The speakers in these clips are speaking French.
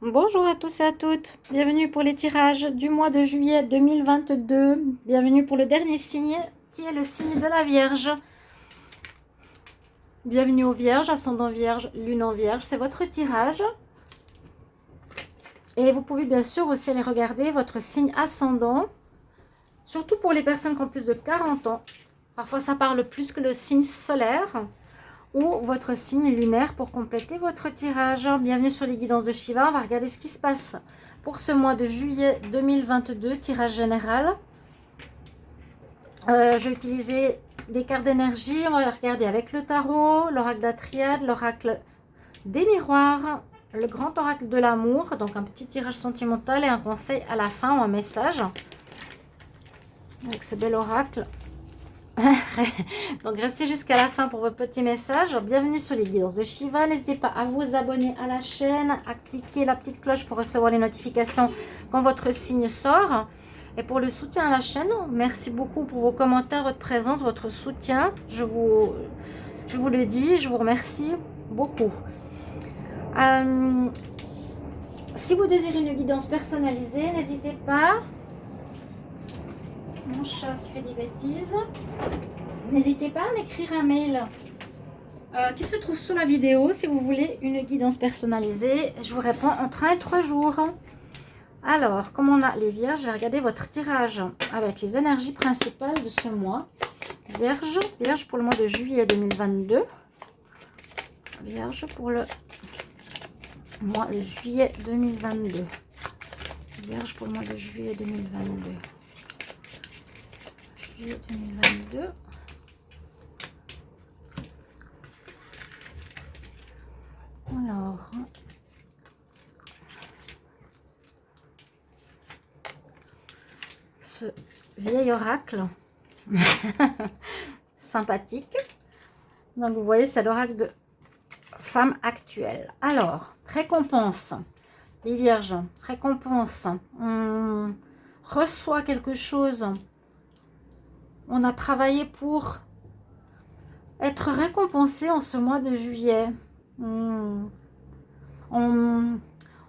Bonjour à tous et à toutes, bienvenue pour les tirages du mois de juillet 2022, bienvenue pour le dernier signe qui est le signe de la Vierge. Bienvenue aux Vierges, ascendant Vierge, lune en Vierge, c'est votre tirage. Et vous pouvez bien sûr aussi aller regarder votre signe ascendant, surtout pour les personnes qui ont plus de 40 ans. Parfois ça parle plus que le signe solaire ou votre signe lunaire pour compléter votre tirage. Bienvenue sur les guidances de Shiva. On va regarder ce qui se passe pour ce mois de juillet 2022, tirage général. J'ai utilisé des cartes d'énergie. On va regarder avec le tarot, l'oracle de la triade, l'oracle des miroirs, le grand oracle de l'amour. Donc un petit tirage sentimental et un conseil à la fin ou un message. Avec ce bel oracle. Donc restez jusqu'à la fin pour votre petit message. Bienvenue sur les guidances de Shiva. N'hésitez pas à vous abonner à la chaîne, à cliquer la petite cloche pour recevoir les notifications quand votre signe sort. Et pour le soutien à la chaîne, merci beaucoup pour vos commentaires, votre présence, votre soutien. Je vous le dis, je vous remercie beaucoup. Si vous désirez une guidance personnalisée, n'hésitez pas. Mon chat qui fait des bêtises. N'hésitez pas à m'écrire un mail qui se trouve sous la vidéo si vous voulez une guidance personnalisée. Je vous réponds entre 1 et 3 jours. Alors, comme on a les vierges, je vais regarder votre tirage avec les énergies principales de ce mois. Vierge pour le mois de juillet 2022. Vierge pour le mois de juillet 2022. Vierge pour le mois de juillet 2022. Juillet 2022. Alors, ce vieil oracle sympathique. Donc, vous voyez, c'est l'oracle de femme actuelle. Alors, récompense. Les vierges, récompense. On reçoit quelque chose. On a travaillé pour être récompensé en ce mois de juillet. On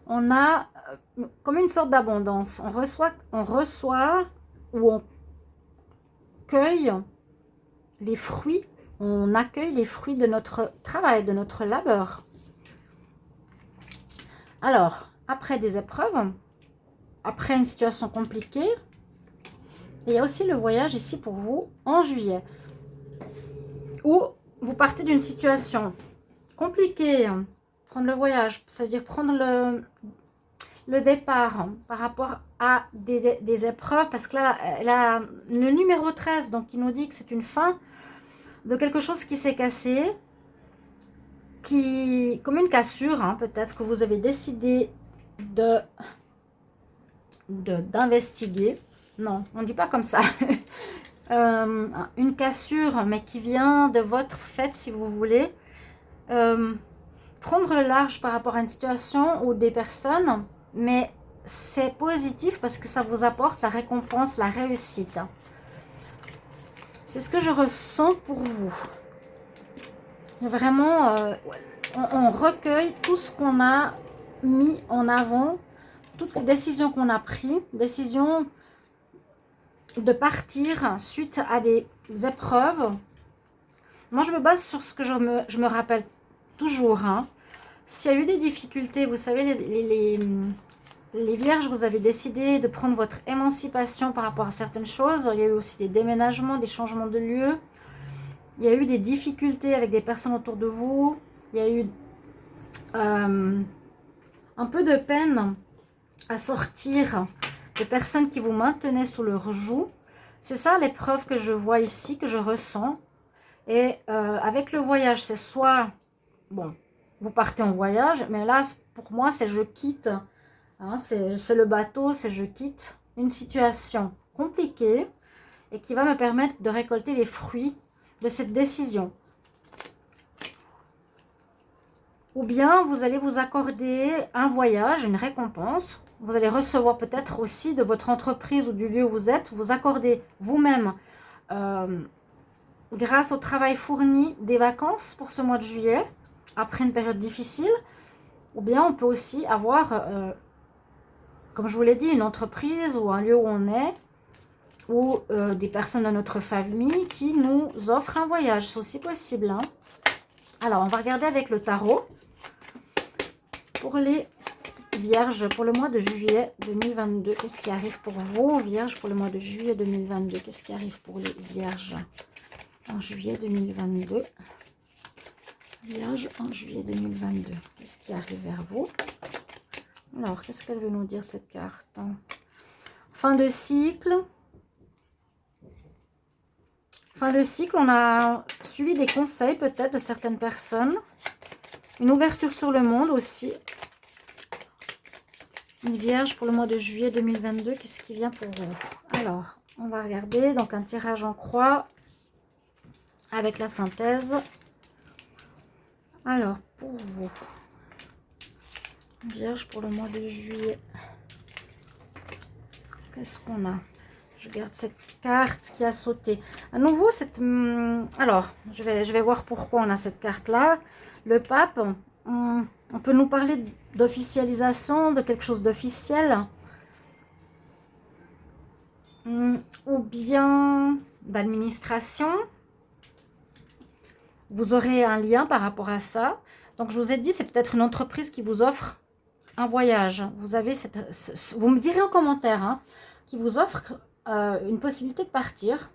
a comme une sorte d'abondance. On reçoit ou on cueille les fruits. On accueille les fruits de notre travail, de notre labeur. Alors, après des épreuves, après une situation compliquée, il y a aussi le voyage ici pour vous en juillet, où vous partez d'une situation compliquée. Prendre le voyage, c'est-à-dire prendre le départ par rapport à des épreuves, parce que là, le numéro 13, donc il nous dit que c'est une fin de quelque chose qui s'est cassé, comme une cassure, hein, peut-être que vous avez décidé d'investiguer. Non, on ne dit pas comme ça. Une cassure, mais qui vient de votre fait, si vous voulez. Prendre le large par rapport à une situation ou des personnes, mais c'est positif parce que ça vous apporte la récompense, la réussite. C'est ce que je ressens pour vous. Vraiment, on recueille tout ce qu'on a mis en avant, toutes les décisions qu'on a prises, décisions de partir suite à des épreuves. Moi, je me base sur ce que je me rappelle toujours. Hein. S'il y a eu des difficultés, vous savez, les vierges, vous avez décidé de prendre votre émancipation par rapport à certaines choses. Il y a eu aussi des déménagements, des changements de lieu. Il y a eu des difficultés avec des personnes autour de vous. Il y a eu un peu de peine à sortir de personnes qui vous maintenaient sous leur joug. C'est ça l'épreuve que je vois ici, que je ressens. Et avec le voyage, c'est soit, bon, vous partez en voyage, mais là, pour moi, c'est je quitte. Hein, c'est le bateau, c'est je quitte une situation compliquée et qui va me permettre de récolter les fruits de cette décision. Ou bien vous allez vous accorder un voyage, une récompense. Vous allez recevoir peut-être aussi de votre entreprise ou du lieu où vous êtes, vous accorder vous-même, grâce au travail fourni, des vacances pour ce mois de juillet, après une période difficile. Ou bien on peut aussi avoir, comme je vous l'ai dit, une entreprise ou un lieu où on est, ou des personnes de notre famille qui nous offrent un voyage. C'est aussi possible. Hein. Alors, on va regarder avec le tarot pour les Vierges pour le mois de juillet 2022. Qu'est-ce qui arrive pour vous, Vierges, pour le mois de juillet 2022? Qu'est-ce qui arrive pour les Vierges en juillet 2022? Vierge en juillet 2022. Qu'est-ce qui arrive vers vous? Alors, qu'est-ce qu'elle veut nous dire, cette carte? Fin de cycle. Fin de cycle, on a suivi des conseils peut-être de certaines personnes. Une ouverture sur le monde aussi. Une Vierge pour le mois de juillet 2022. Qu'est-ce qui vient pour vous? Alors, on va regarder. Donc, un tirage en croix avec la synthèse. Alors, pour vous, Vierge pour le mois de juillet. Qu'est-ce qu'on a? Je garde cette carte qui a sauté. À nouveau, cette... Alors, je vais voir pourquoi on a cette carte-là. Le pape, on peut nous parler d'officialisation, de quelque chose d'officiel. Ou bien d'administration. Vous aurez un lien par rapport à ça. Donc, je vous ai dit, c'est peut-être une entreprise qui vous offre un voyage. Vous avez vous me direz en commentaire, hein, qui vous offre une possibilité de partir.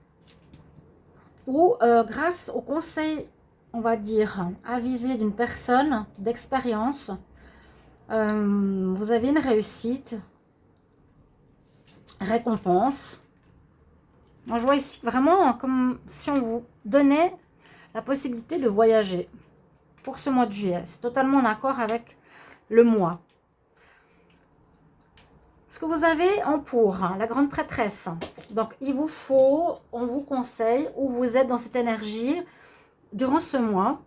Ou grâce au conseil, on va dire, avisé d'une personne d'expérience, vous avez une réussite, récompense. Moi, je vois ici vraiment comme si on vous donnait la possibilité de voyager pour ce mois de juillet. C'est totalement en accord avec le mois. Ce que vous avez en pour, hein, la grande prêtresse. Donc, il vous faut, on vous conseille, ou vous êtes dans cette énergie durant ce mois,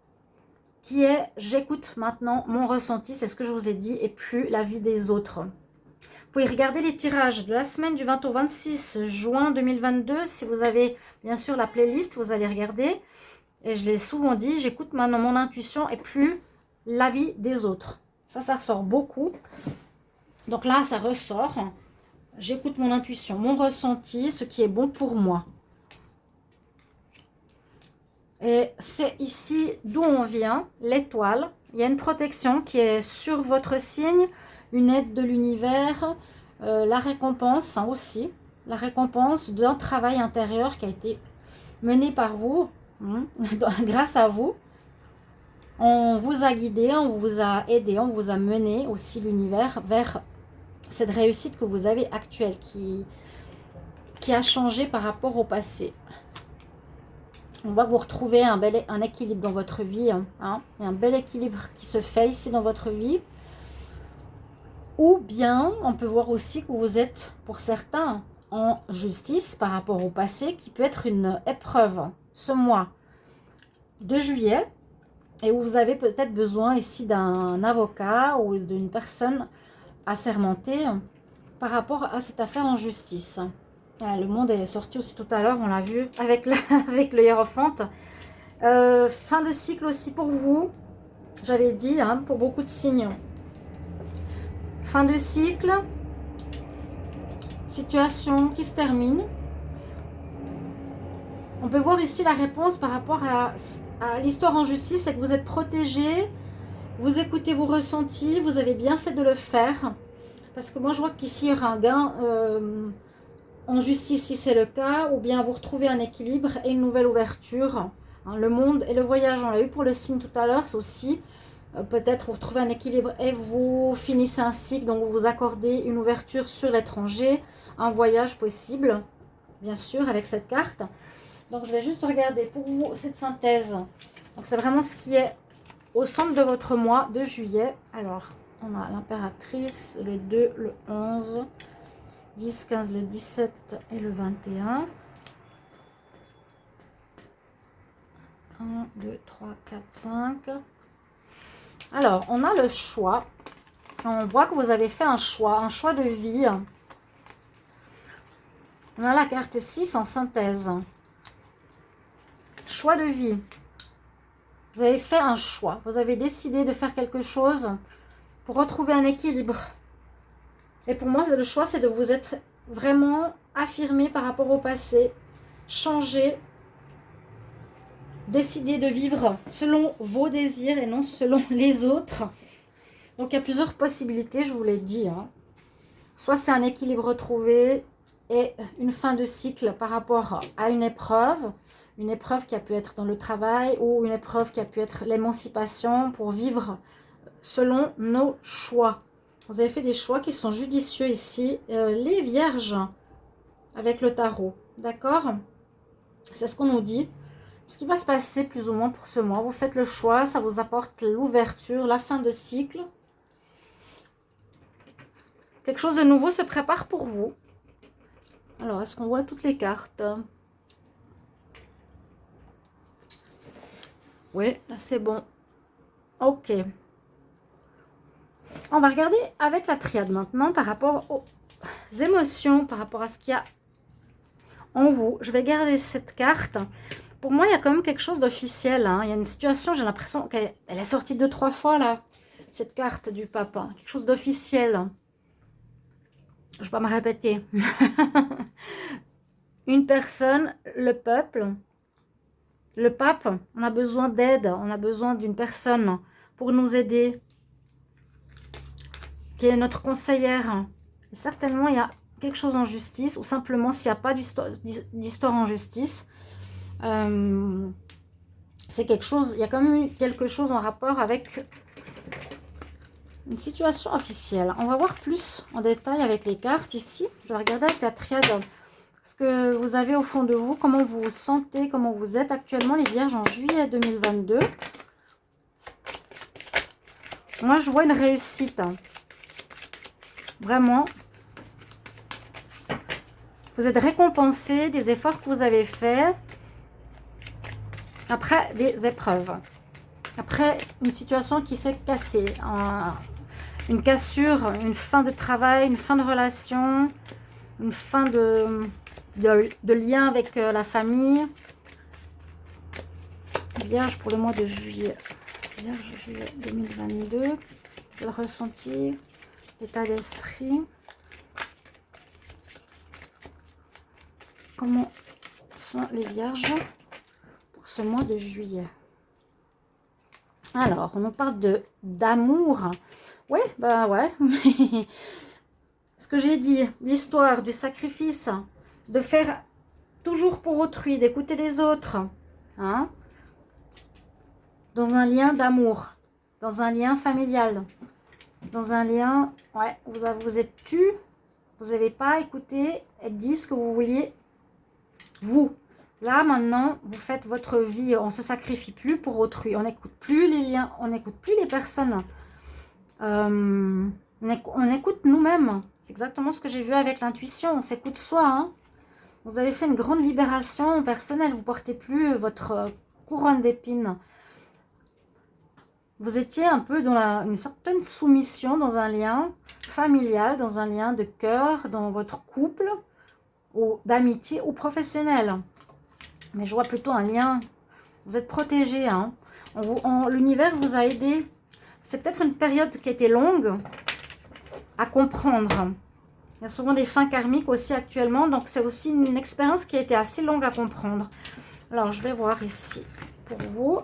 qui est j'écoute maintenant mon ressenti, c'est ce que je vous ai dit, et plus la vie des autres. Vous pouvez regarder les tirages de la semaine du 20 au 26 juin 2022. Si vous avez bien sûr la playlist, vous allez regarder. Et je l'ai souvent dit, j'écoute maintenant mon intuition et plus l'avis des autres. Ça ressort beaucoup. Donc là, ça ressort. J'écoute mon intuition, mon ressenti, ce qui est bon pour moi. Et c'est ici d'où on vient, l'étoile. Il y a une protection qui est sur votre signe, une aide de l'univers, la récompense hein, aussi. La récompense d'un travail intérieur qui a été mené par vous. Grâce à vous, on vous a guidé, on vous a aidé, on vous a mené aussi l'univers vers cette réussite que vous avez actuelle qui a changé par rapport au passé. On voit que vous retrouvez un équilibre dans votre vie. Hein, il y a un bel équilibre qui se fait ici dans votre vie. Ou bien, on peut voir aussi que vous êtes, pour certains, en justice par rapport au passé, qui peut être une épreuve ce mois de juillet, et où vous avez peut-être besoin ici d'un avocat ou d'une personne assermentée par rapport à cette affaire en justice. Le monde est sorti aussi tout à l'heure, on l'a vu avec le hiérophante. Fin de cycle aussi pour vous, j'avais dit, hein, pour beaucoup de signes. Fin de cycle, situation qui se termine. On peut voir ici la réponse par rapport à l'histoire en justice, c'est que vous êtes protégé, vous écoutez vos ressentis, vous avez bien fait de le faire. Parce que moi, je vois qu'ici, il y aura un gain en justice si c'est le cas, ou bien vous retrouvez un équilibre et une nouvelle ouverture. Hein, le monde et le voyage, on l'a eu pour le signe tout à l'heure, c'est aussi peut-être vous retrouvez un équilibre et vous finissez un cycle, donc vous vous accordez une ouverture sur l'étranger, un voyage possible, bien sûr, avec cette carte. Donc, je vais juste regarder pour vous cette synthèse. Donc, c'est vraiment ce qui est au centre de votre mois de juillet. Alors, on a l'impératrice, le 2, le 11, 10, 15, le 17 et le 21. 1, 2, 3, 4, 5. Alors, on a le choix. On voit que vous avez fait un choix de vie. On a la carte 6 en synthèse. Choix de vie. Vous avez fait un choix. Vous avez décidé de faire quelque chose pour retrouver un équilibre. Et pour moi, le choix, c'est de vous être vraiment affirmé par rapport au passé, changer, décider de vivre selon vos désirs et non selon les autres. Donc, il y a plusieurs possibilités, je vous l'ai dit. Hein. Soit c'est un équilibre retrouvé et une fin de cycle par rapport à une épreuve qui a pu être dans le travail ou une épreuve qui a pu être l'émancipation pour vivre selon nos choix. Vous avez fait des choix qui sont judicieux ici. Les vierges avec le tarot. D'accord? C'est ce qu'on nous dit. Ce qui va se passer plus ou moins pour ce mois. Vous faites le choix. Ça vous apporte l'ouverture, la fin de cycle. Quelque chose de nouveau se prépare pour vous. Alors, est-ce qu'on voit toutes les cartes? Oui, là c'est bon. Ok. On va regarder avec la triade maintenant par rapport aux émotions, par rapport à ce qu'il y a en vous. Je vais garder cette carte. Pour moi, il y a quand même quelque chose d'officiel. Hein. Il y a une situation, j'ai l'impression qu'elle est sortie 2-3 fois là, cette carte du papa. Quelque chose d'officiel. Je ne vais pas me répéter. Une personne, le peuple, le pape, on a besoin d'aide. On a besoin d'une personne pour nous aider. Qui est notre conseillère. Et certainement, il y a quelque chose en justice, ou simplement, s'il n'y a pas d'histoire en justice, c'est quelque chose, il y a quand même quelque chose en rapport avec une situation officielle. On va voir plus en détail avec les cartes ici. Je vais regarder avec la triade ce que vous avez au fond de vous, comment vous vous sentez, comment vous êtes actuellement, les vierges, en juillet 2022. Moi, je vois une réussite. Vraiment, vous êtes récompensé des efforts que vous avez faits après des épreuves, après une situation qui s'est cassée, une cassure, une fin de travail, une fin de relation, une fin de lien avec la famille. Vierge pour le mois de juillet. Vierge, juillet 2022. Le ressenti, l'état d'esprit. Comment sont les vierges pour ce mois de juillet? Alors, on nous parle d'amour. Ouais, bah ouais. Ce que j'ai dit, l'histoire du sacrifice, de faire toujours pour autrui, d'écouter les autres. Hein? Dans un lien d'amour, dans un lien familial, dans un lien, ouais, vous êtes tu, vous n'avez pas écouté et dit ce que vous vouliez, vous. Là, maintenant, vous faites votre vie, on ne se sacrifie plus pour autrui, on n'écoute plus les liens, on n'écoute plus les personnes, on écoute nous-mêmes. C'est exactement ce que j'ai vu avec l'intuition, on s'écoute soi. Hein. Vous avez fait une grande libération personnelle, vous ne portez plus votre couronne d'épines. Vous étiez un peu dans une certaine soumission dans un lien familial, dans un lien de cœur, dans votre couple, ou d'amitié ou professionnel. Mais je vois plutôt un lien. Vous êtes protégé. Hein. L'univers vous a aidé. C'est peut-être une période qui a été longue à comprendre. Il y a souvent des fins karmiques aussi actuellement. Donc c'est aussi une expérience qui a été assez longue à comprendre. Alors je vais voir ici pour vous.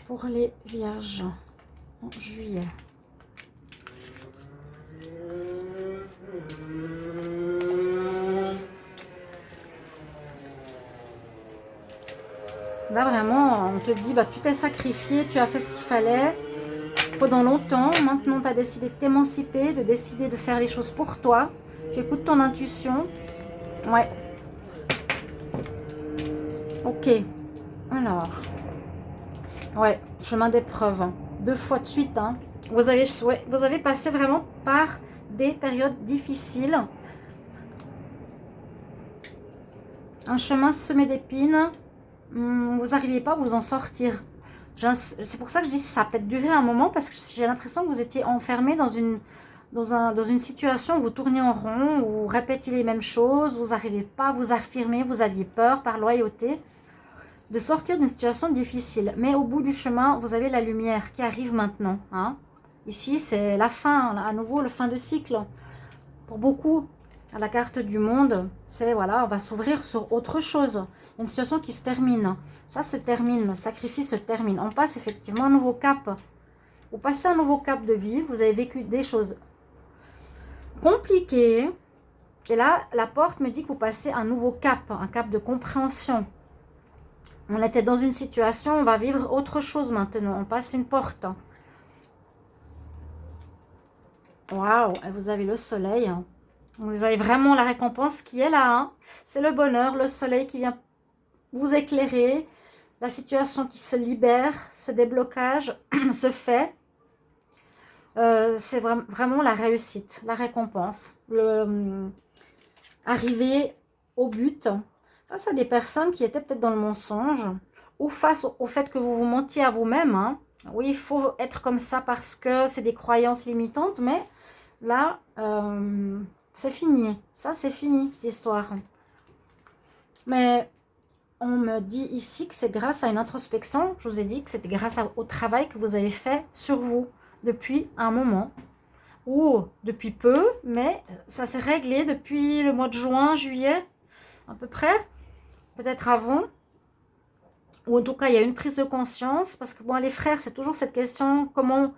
Pour les vierges en juillet. Là vraiment on te dit bah, tu t'es sacrifié, tu as fait ce qu'il fallait pendant longtemps, maintenant tu as décidé de t'émanciper, de décider de faire les choses pour toi, tu écoutes ton intuition. Ouais, ok, alors ouais, chemin d'épreuve. 2 fois de suite. Hein. Vous avez passé vraiment par des périodes difficiles. Un chemin semé d'épines. Vous n'arriviez pas à vous en sortir. C'est pour ça que je dis que ça a peut-être duré un moment. Parce que j'ai l'impression que vous étiez enfermé dans une situation où vous tourniez en rond. Où vous répétiez les mêmes choses. Vous n'arriviez pas à vous affirmer. Vous aviez peur par loyauté de sortir d'une situation difficile. Mais au bout du chemin, vous avez la lumière qui arrive maintenant. Hein. Ici, c'est la fin, à nouveau, le fin de cycle. Pour beaucoup, à la carte du monde, c'est, voilà, on va s'ouvrir sur autre chose. Il y a une situation qui se termine. Ça se termine, le sacrifice se termine. On passe effectivement un nouveau cap. Vous passez un nouveau cap de vie, vous avez vécu des choses compliquées. Et là, la porte me dit que vous passez un nouveau cap, un cap de compréhension. On était dans une situation, on va vivre autre chose maintenant. On passe une porte. Waouh, et vous avez le soleil. Vous avez vraiment la récompense qui est là. Hein. C'est le bonheur, le soleil qui vient vous éclairer. La situation qui se libère, ce déblocage se fait. C'est vraiment la réussite, la récompense. Arriver au but face à des personnes qui étaient peut-être dans le mensonge ou face au fait que vous vous mentiez à vous-même. Hein. Oui, il faut être comme ça parce que c'est des croyances limitantes, mais là, c'est fini. Ça, c'est fini, cette histoire. Mais on me dit ici que c'est grâce à une introspection. Je vous ai dit que c'était grâce au travail que vous avez fait sur vous depuis un moment. Ou depuis peu, mais ça s'est réglé depuis le mois de juin, juillet, à peu près. Peut-être avant. Ou en tout cas, il y a une prise de conscience. Parce que, bon, les frères, c'est toujours cette question, comment,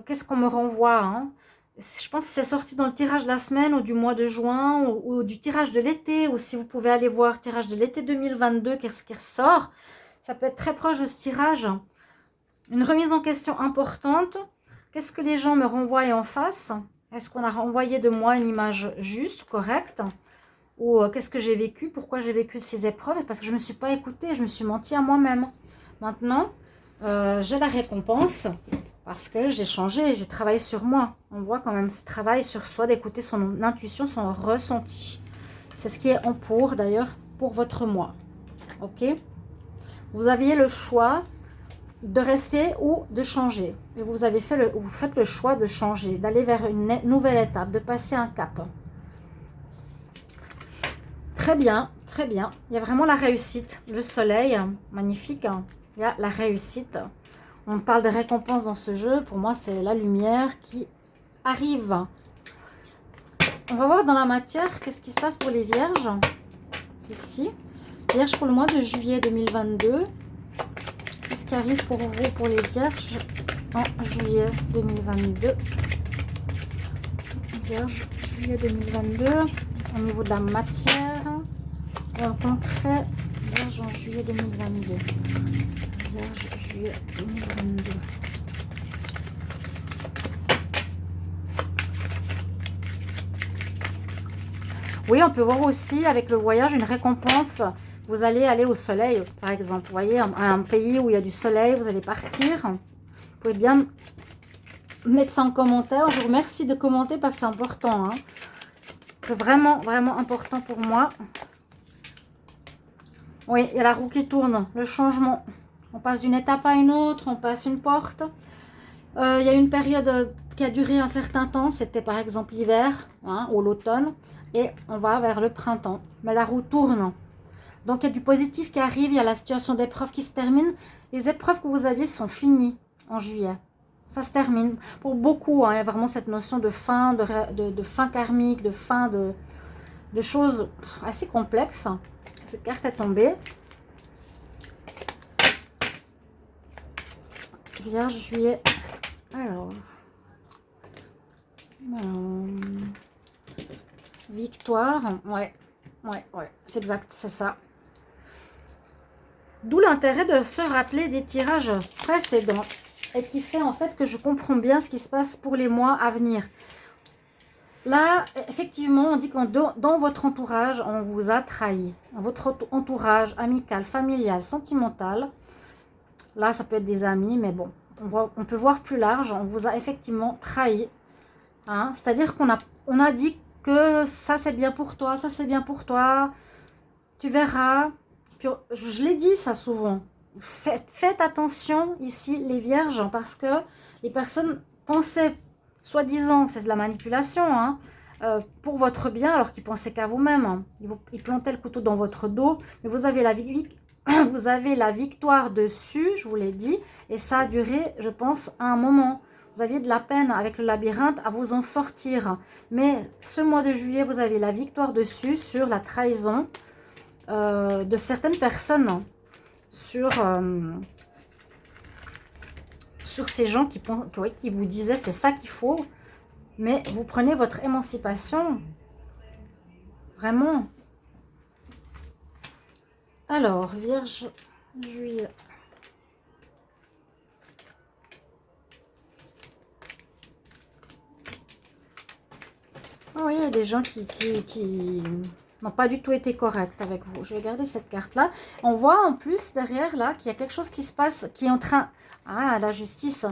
qu'est-ce qu'on me renvoie, hein? Je pense que c'est sorti dans le tirage de la semaine ou du mois de juin ou du tirage de l'été. Ou si vous pouvez aller voir tirage de l'été 2022 qui ressort. Ça peut être très proche de ce tirage. Une remise en question importante. Qu'est-ce que les gens me renvoient en face? Est-ce qu'on a renvoyé de moi une image juste, correcte? Ou qu'est-ce que j'ai vécu? Pourquoi j'ai vécu ces épreuves? Parce que je ne me suis pas écoutée, je me suis menti à moi-même. Maintenant, j'ai la récompense parce que j'ai changé, j'ai travaillé sur moi. On voit quand même ce travail sur soi, d'écouter son intuition, son ressenti. C'est ce qui est en pour, d'ailleurs, pour votre moi. Ok? Vous aviez le choix de rester ou de changer. Et vous faites le choix de changer, d'aller vers une nouvelle étape, de passer un cap. Très bien, très bien. Il y a vraiment la réussite. Le soleil, magnifique. Il y a la réussite. On parle de récompenses dans ce jeu. Pour moi, c'est la lumière qui arrive. On va voir dans la matière qu'est-ce qui se passe pour les vierges. Ici. Vierges pour le mois de juillet 2022. Qu'est-ce qui arrive pour vous, pour les vierges, en juillet 2022? Vierge, juillet 2022, au niveau de la matière. Et en concret, vierge en juillet 2022. Vierge, juillet 2022. Oui, on peut voir aussi avec le voyage une récompense. Vous allez aller au soleil, par exemple. Vous voyez, un pays où il y a du soleil, vous allez partir. Vous pouvez bien mettre ça en commentaire. Je vous remercie de commenter parce que c'est important. Hein. C'est vraiment, vraiment important pour moi. Oui, il y a la roue qui tourne, le changement. On passe d'une étape à une autre, on passe une porte. Il y a une période qui a duré un certain temps. C'était par exemple l'hiver, hein, ou l'automne. Et on va vers le printemps. Mais la roue tourne. Donc, il y a du positif qui arrive, il y a la situation d'épreuve qui se termine. Les épreuves que vous aviez sont finies en juillet. Ça se termine. Pour beaucoup, hein, il y a vraiment cette notion de fin, de fin karmique, de fin de choses assez complexes. Cette carte est tombée. Vierge, juillet. Alors. Victoire. Ouais, c'est exact, c'est ça. D'où l'intérêt de se rappeler des tirages précédents et qui fait en fait que je comprends bien ce qui se passe pour les mois à venir. Là, effectivement, on dit que dans votre entourage, on vous a trahi. Dans votre entourage amical, familial, sentimental, là, ça peut être des amis, mais bon, on peut voir plus large, on vous a effectivement trahi. Hein? C'est-à-dire qu'on a dit que ça c'est bien pour toi, ça c'est bien pour toi, tu verras. Puis, je l'ai dit ça souvent. Faites attention ici les vierges parce que les personnes pensaient, soi-disant, c'est de la manipulation, hein, pour votre bien alors qu'ils pensaient qu'à vous-même. Hein. Ils plantaient le couteau dans votre dos, mais vous avez la victoire dessus, je vous l'ai dit, et ça a duré, je pense, un moment. Vous aviez de la peine avec le labyrinthe à vous en sortir. Mais ce mois de juillet, vous avez la victoire dessus sur la trahison de certaines personnes. Sur ces gens qui vous disaient c'est ça qu'il faut. Mais vous prenez votre émancipation. Vraiment. Alors, Vierge, juillet. Oh, oui, il y a des gens qui n'ont pas du tout été corrects avec vous. Je vais garder cette carte-là. On voit en plus derrière là qu'il y a quelque chose qui se passe, qui est en train... Ah, la justice.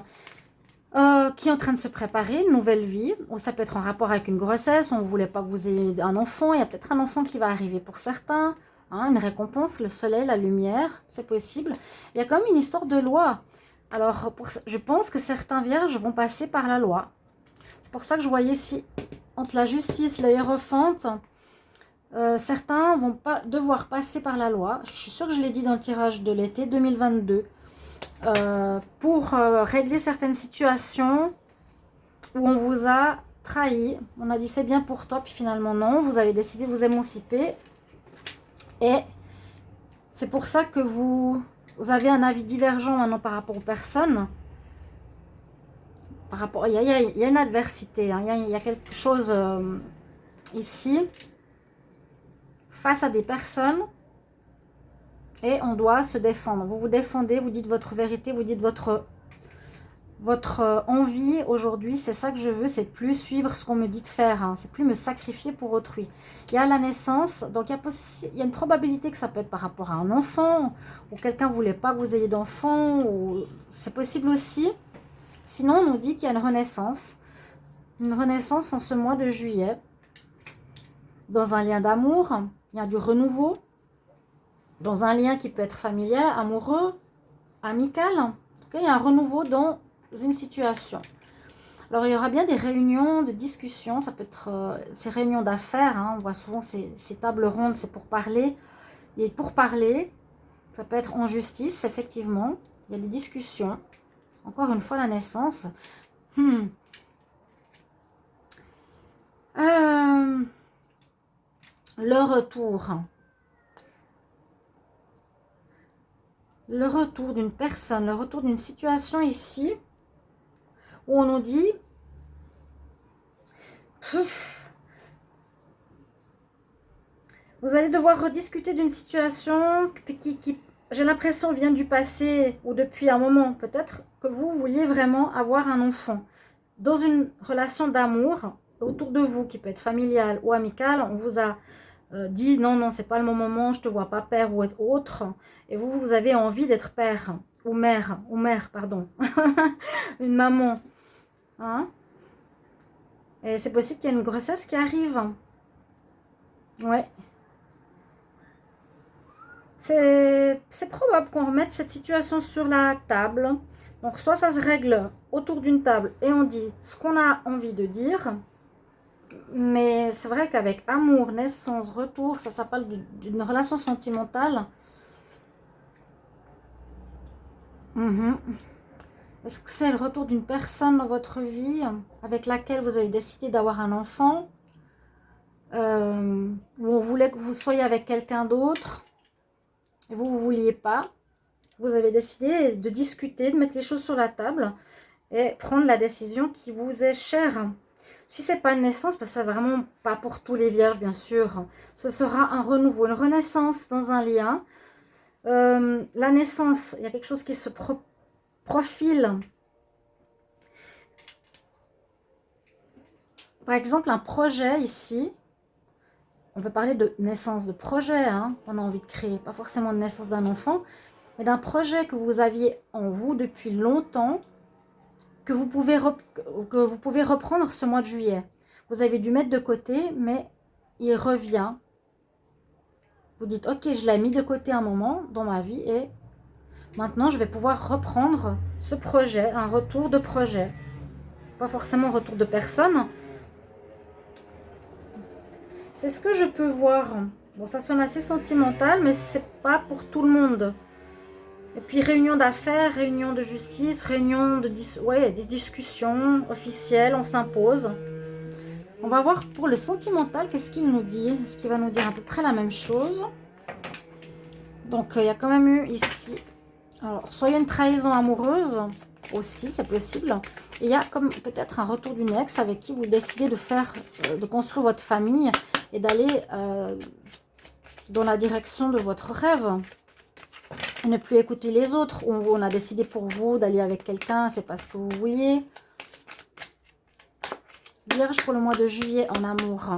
Qui est en train de se préparer, une nouvelle vie. Ou ça peut être en rapport avec une grossesse. On ne voulait pas que vous ayez un enfant. Il y a peut-être un enfant qui va arriver pour certains. Hein, une récompense, le soleil, la lumière, c'est possible. Il y a quand même une histoire de loi. Alors, je pense que certains vierges vont passer par la loi. C'est pour ça que je voyais ici, entre la justice, le hiérophante, certains vont pas devoir passer par la loi. Je suis sûre que je l'ai dit dans le tirage de l'été 2022. Pour régler certaines situations où on vous a trahi. On a dit c'est bien pour toi, puis finalement non. Vous avez décidé de vous émanciper. Et c'est pour ça que vous avez un avis divergent maintenant par rapport aux personnes. Il y a une adversité, hein. Il y a quelque chose ici face à des personnes et on doit se défendre. Vous vous défendez, vous dites votre vérité, vous dites votre envie aujourd'hui. C'est ça que je veux, c'est plus suivre ce qu'on me dit de faire, hein. C'est plus me sacrifier pour autrui. Il y a la naissance, donc il y a une probabilité que ça peut être par rapport à un enfant ou quelqu'un ne voulait pas que vous ayez d'enfant, ou c'est possible aussi. Sinon, on nous dit qu'il y a une renaissance en ce mois de juillet. Dans un lien d'amour, il y a du renouveau. Dans un lien qui peut être familial, amoureux, amical. En tout cas, il y a un renouveau dans une situation. Alors, il y aura bien des réunions de discussion. Ça peut être ces réunions d'affaires. Hein. On voit souvent ces tables rondes, c'est pour parler. Et pour parler, ça peut être en justice, effectivement. Il y a des discussions. Encore une fois, la naissance. Le retour. Le retour d'une personne, le retour d'une situation ici, où on nous dit... Vous allez devoir rediscuter d'une situation qui j'ai l'impression, vient du passé ou depuis un moment. Peut-être que vous vouliez vraiment avoir un enfant. Dans une relation d'amour, autour de vous, qui peut être familiale ou amicale, on vous a dit non, c'est pas le bon moment, je te vois pas père ou autre. Et vous avez envie d'être père ou mère, pardon. Une maman. Hein? Et c'est possible qu'il y ait une grossesse qui arrive. Ouais. C'est probable qu'on remette cette situation sur la table. Donc, soit ça se règle autour d'une table et on dit ce qu'on a envie de dire. Mais c'est vrai qu'avec amour, naissance, retour, ça parle d'une relation sentimentale. Est-ce que c'est le retour d'une personne dans votre vie avec laquelle vous avez décidé d'avoir un enfant, où on voulait que vous soyez avec quelqu'un d'autre et vous ne vouliez pas? Vous avez décidé de discuter, de mettre les choses sur la table et prendre la décision qui vous est chère. Si ce n'est pas une naissance, parce que c'est vraiment pas pour tous les vierges, bien sûr. Ce sera un renouveau, une renaissance dans un lien. La naissance, il y a quelque chose qui se profile. Par exemple, un projet ici. On peut parler de naissance de projet, hein, on a envie de créer. Pas forcément de naissance d'un enfant, mais d'un projet que vous aviez en vous depuis longtemps, que vous pouvez reprendre ce mois de juillet. Vous avez dû mettre de côté, mais il revient. Vous dites, ok, je l'ai mis de côté un moment dans ma vie et maintenant je vais pouvoir reprendre ce projet, un retour de projet. Pas forcément un retour de personne. C'est ce que je peux voir. Bon, ça sonne assez sentimental, mais c'est pas pour tout le monde. Et puis réunion d'affaires, réunion de justice, réunion de des discussions officielles, on s'impose. On va voir pour le sentimental, qu'est-ce qu'il nous dit? Est-ce qu'il va nous dire à peu près la même chose? Donc il y a quand même eu ici, alors soit il y a une trahison amoureuse aussi, c'est possible. Et il y a comme peut-être un retour d'une ex avec qui vous décidez de faire, de construire votre famille et d'aller dans la direction de votre rêve. Ne plus écouter les autres. On a décidé pour vous d'aller avec quelqu'un, c'est pas ce que vous vouliez. Vierge pour le mois de juillet en amour.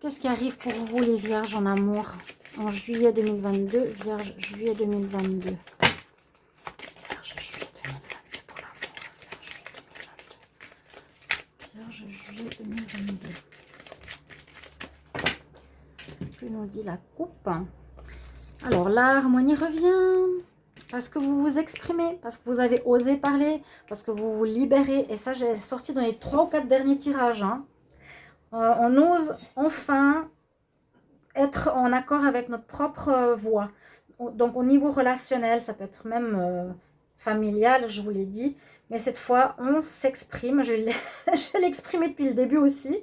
Qu'est-ce qui arrive pour vous les vierges en amour en juillet 2022? Vierge, juillet 2022. Vierge, juillet 2022 pour l'amour. Vierge, juillet 2022. Que nous dit la coupe? Alors, l'harmonie revient parce que vous vous exprimez, parce que vous avez osé parler, parce que vous vous libérez. Et ça, j'ai sorti dans les 3 ou 4 derniers tirages. Hein. On ose enfin être en accord avec notre propre voix. Donc, au niveau relationnel, ça peut être même familial, je vous l'ai dit. Mais cette fois, on s'exprime. Je l'ai exprimé depuis le début aussi.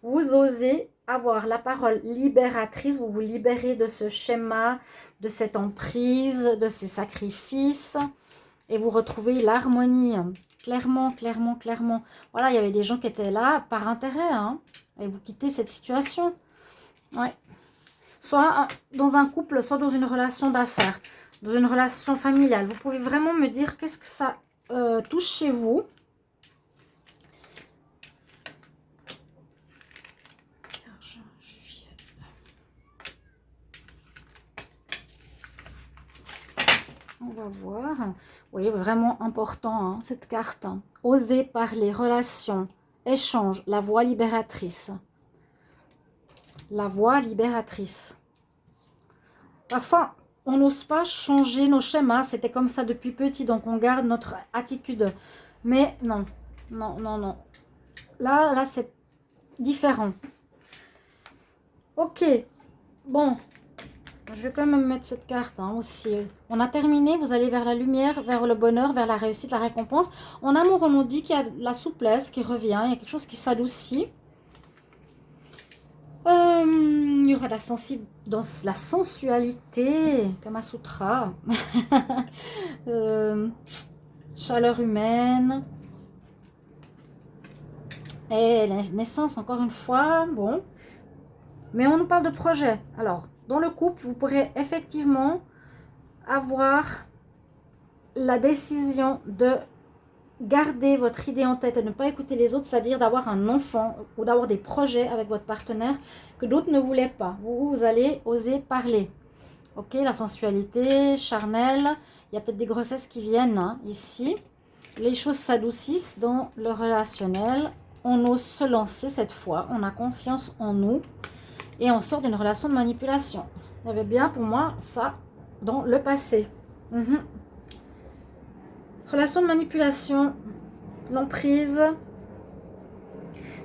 Vous osez avoir la parole libératrice, vous vous libérez de ce schéma, de cette emprise, de ces sacrifices, et vous retrouvez l'harmonie, clairement, clairement, clairement. Voilà, il y avait des gens qui étaient là par intérêt, hein, et vous quittez cette situation. Ouais. Soit dans un couple, soit dans une relation d'affaires, dans une relation familiale. Vous pouvez vraiment me dire qu'est-ce que ça touche chez vous. On va voir. Oui, vraiment important, hein, cette carte. Oser parler, relation, échange, la voix libératrice. La voix libératrice. Parfois, on n'ose pas changer nos schémas. C'était comme ça depuis petit, donc on garde notre attitude. Mais non, non, non, non. Là c'est différent. Ok, bon. Je vais quand même mettre cette carte hein, aussi. On a terminé, vous allez vers la lumière, vers le bonheur, vers la réussite, la récompense. En amour, on nous dit qu'il y a la souplesse qui revient, il y a quelque chose qui s'adoucit. Il y aura dans la sensualité, Kama Sutra. Chaleur humaine. Et la naissance, encore une fois, bon. Mais on nous parle de projet. Alors, dans le couple, vous pourrez effectivement avoir la décision de garder votre idée en tête et ne pas écouter les autres, c'est-à-dire d'avoir un enfant ou d'avoir des projets avec votre partenaire que d'autres ne voulaient pas. Vous allez oser parler. Ok, la sensualité, charnelle, il y a peut-être des grossesses qui viennent hein, ici. Les choses s'adoucissent dans le relationnel. On ose se lancer cette fois, on a confiance en nous et on sort d'une relation de manipulation. Il y avait bien pour moi ça dans le passé. Relation de manipulation, l'emprise.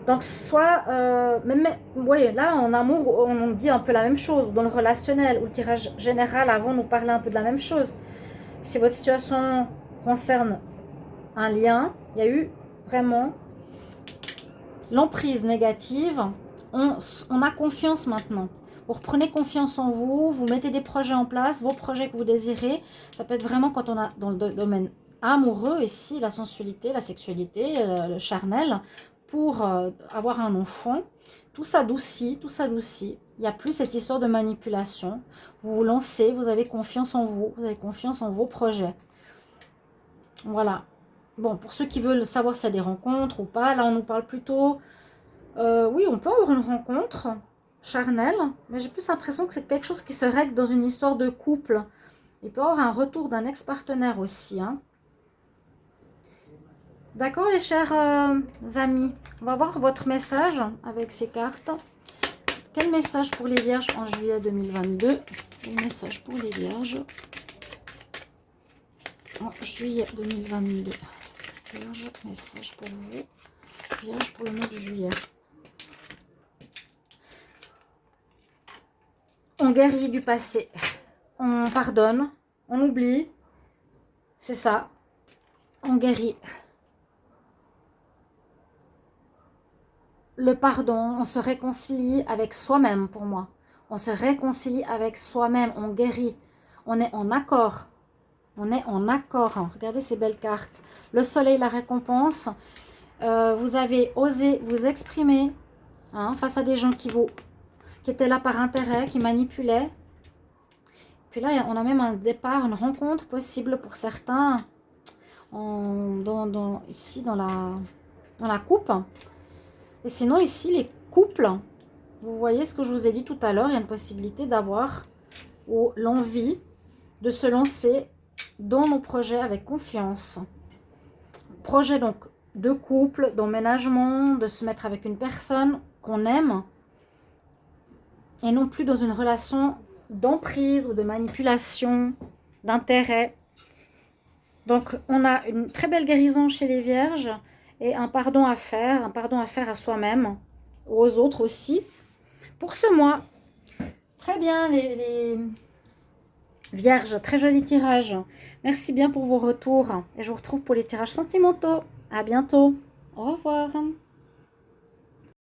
Donc, soit, vous voyez, là, en amour, on dit un peu la même chose. Dans le relationnel, ou le tirage général, avant, nous parlait un peu de la même chose. Si votre situation concerne un lien, il y a eu vraiment l'emprise négative. On a confiance maintenant. Vous reprenez confiance en vous, vous mettez des projets en place, vos projets que vous désirez. Ça peut être vraiment quand on a dans le domaine amoureux ici, la sensualité, la sexualité, le charnel, pour avoir un enfant. Tout s'adoucit, tout s'adoucit. Il n'y a plus cette histoire de manipulation. Vous vous lancez, vous avez confiance en vous, vous avez confiance en vos projets. Voilà. Bon, pour ceux qui veulent savoir s'il y a des rencontres ou pas, là on nous parle plutôt... oui, on peut avoir une rencontre charnelle, mais j'ai plus l'impression que c'est quelque chose qui se règle dans une histoire de couple. Il peut y avoir un retour d'un ex-partenaire aussi. Hein. D'accord, les chers amis, on va voir votre message avec ces cartes. Quel message pour les vierges en juillet 2022? Quel message pour les vierges en juillet 2022? Vierge, message pour vous. Vierge pour le mois de juillet. On guérit du passé. On pardonne. On oublie. C'est ça. On guérit. Le pardon, on se réconcilie avec soi-même pour moi. On se réconcilie avec soi-même, on guérit. On est en accord. On est en accord. Regardez ces belles cartes. Le soleil, la récompense. Vous avez osé vous exprimer face à des gens qui étaient là par intérêt, qui manipulaient. Puis là, on a même un départ, une rencontre possible pour certains. Ici, dans la coupe. Et sinon, ici, les couples, vous voyez ce que je vous ai dit tout à l'heure, il y a une possibilité d'avoir l'envie de se lancer dans nos projets avec confiance. Projet donc de couple, d'emménagement, de se mettre avec une personne qu'on aime et non plus dans une relation d'emprise ou de manipulation, d'intérêt. Donc, on a une très belle guérison chez les vierges et un pardon à faire à soi-même, aux autres aussi, pour ce mois. Très bien, les vierges, très joli tirage. Merci bien pour vos retours et je vous retrouve pour les tirages sentimentaux. À bientôt. Au revoir.